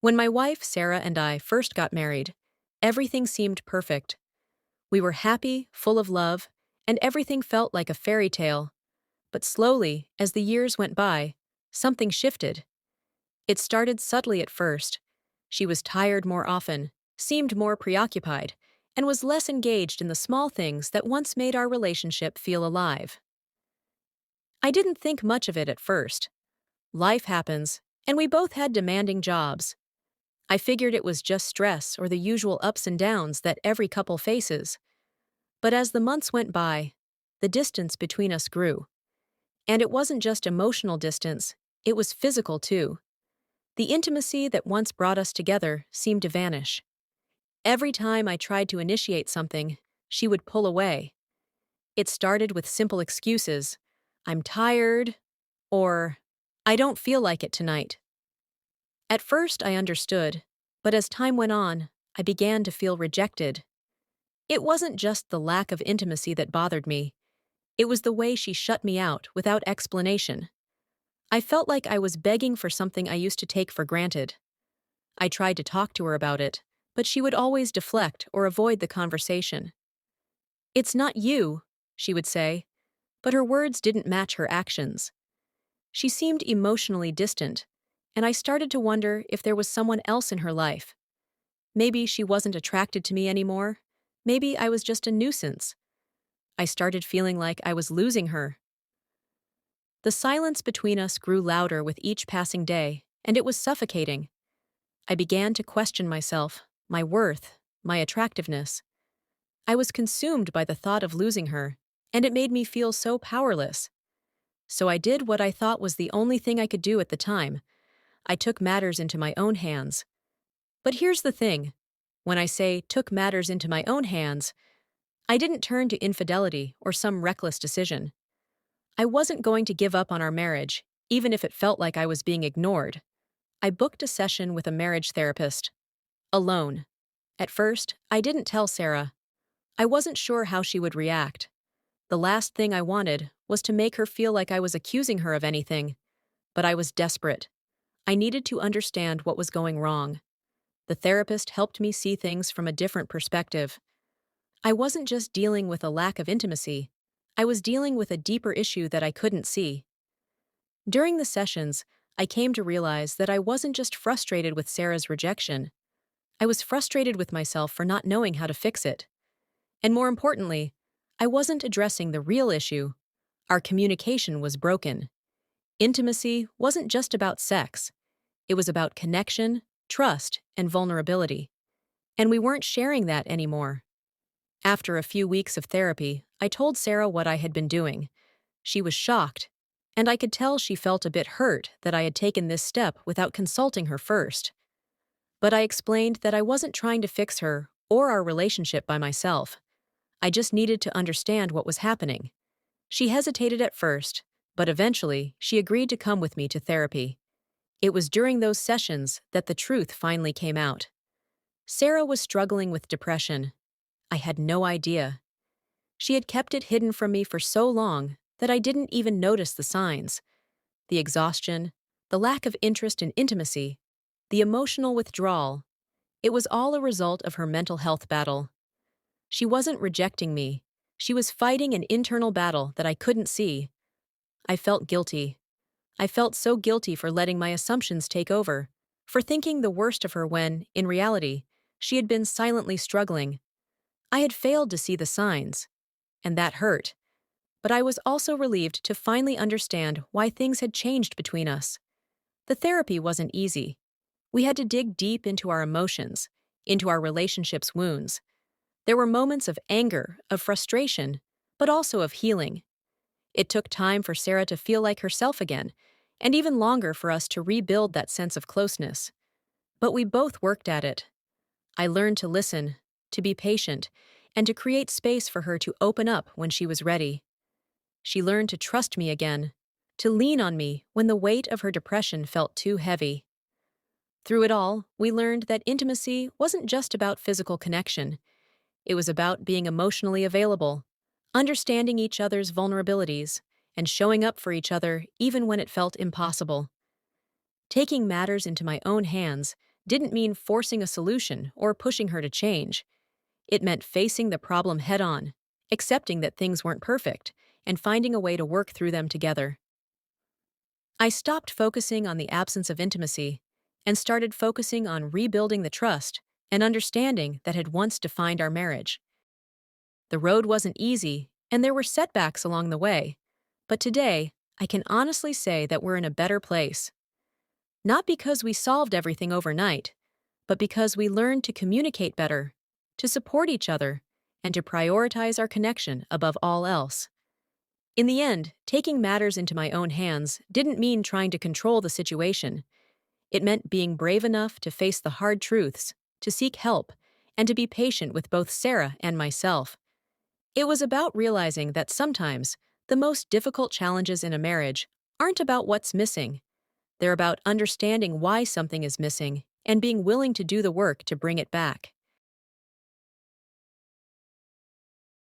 When my wife, Sarah, and I first got married, everything seemed perfect. We were happy, full of love, and everything felt like a fairy tale. But slowly, as the years went by, something shifted. It started subtly at first. She was tired more often, seemed more preoccupied, and was less engaged in the small things that once made our relationship feel alive. I didn't think much of it at first. Life happens, and we both had demanding jobs. I figured it was just stress or the usual ups and downs that every couple faces. But as the months went by, the distance between us grew. And it wasn't just emotional distance, it was physical too. The intimacy that once brought us together seemed to vanish. Every time I tried to initiate something, she would pull away. It started with simple excuses. I'm tired, or I don't feel like it tonight. At first I understood, but as time went on, I began to feel rejected. It wasn't just the lack of intimacy that bothered me. It was the way she shut me out without explanation. I felt like I was begging for something I used to take for granted. I tried to talk to her about it, but she would always deflect or avoid the conversation. "It's not you," she would say, but her words didn't match her actions. She seemed emotionally distant, and I started to wonder if there was someone else in her life. Maybe she wasn't attracted to me anymore. Maybe I was just a nuisance. I started feeling like I was losing her. The silence between us grew louder with each passing day, and it was suffocating. I began to question myself, my worth, my attractiveness. I was consumed by the thought of losing her, and it made me feel so powerless. So I did what I thought was the only thing I could do at the time. I took matters into my own hands. But here's the thing. When I say took matters into my own hands, I didn't turn to infidelity or some reckless decision. I wasn't going to give up on our marriage, even if it felt like I was being ignored. I booked a session with a marriage therapist. Alone. At first, I didn't tell Sarah. I wasn't sure how she would react. The last thing I wanted was to make her feel like I was accusing her of anything. But I was desperate. I needed to understand what was going wrong. The therapist helped me see things from a different perspective. I wasn't just dealing with a lack of intimacy. I was dealing with a deeper issue that I couldn't see. During the sessions, I came to realize that I wasn't just frustrated with Sarah's rejection. I was frustrated with myself for not knowing how to fix it. And more importantly, I wasn't addressing the real issue. Our communication was broken. Intimacy wasn't just about sex. It was about connection, trust, and vulnerability. And we weren't sharing that anymore. After a few weeks of therapy, I told Sarah what I had been doing. She was shocked, and I could tell she felt a bit hurt that I had taken this step without consulting her first. But I explained that I wasn't trying to fix her or our relationship by myself. I just needed to understand what was happening. She hesitated at first, but eventually she agreed to come with me to therapy. It was during those sessions that the truth finally came out. Sarah was struggling with depression. I had no idea. She had kept it hidden from me for so long that I didn't even notice the signs. The exhaustion, the lack of interest in intimacy, the emotional withdrawal. It was all a result of her mental health battle. She wasn't rejecting me. She was fighting an internal battle that I couldn't see. I felt guilty. I felt so guilty for letting my assumptions take over, for thinking the worst of her when, in reality, she had been silently struggling. I had failed to see the signs, and that hurt. But I was also relieved to finally understand why things had changed between us. The therapy wasn't easy. We had to dig deep into our emotions, into our relationship's wounds. There were moments of anger, of frustration, but also of healing. It took time for Sarah to feel like herself again, and even longer for us to rebuild that sense of closeness. But we both worked at it. I learned to listen, to be patient, and to create space for her to open up when she was ready. She learned to trust me again, to lean on me when the weight of her depression felt too heavy. Through it all, we learned that intimacy wasn't just about physical connection. It was about being emotionally available, understanding each other's vulnerabilities, and showing up for each other even when it felt impossible. Taking matters into my own hands didn't mean forcing a solution or pushing her to change. It meant facing the problem head on, accepting that things weren't perfect, and finding a way to work through them together. I stopped focusing on the absence of intimacy and started focusing on rebuilding the trust and understanding that had once defined our marriage. The road wasn't easy, and there were setbacks along the way, but today, I can honestly say that we're in a better place. Not because we solved everything overnight, but because we learned to communicate better, to support each other, and to prioritize our connection above all else. In the end, taking matters into my own hands didn't mean trying to control the situation. It meant being brave enough to face the hard truths, to seek help, and to be patient with both Sarah and myself. It was about realizing that sometimes the most difficult challenges in a marriage aren't about what's missing. They're about understanding why something is missing and being willing to do the work to bring it back.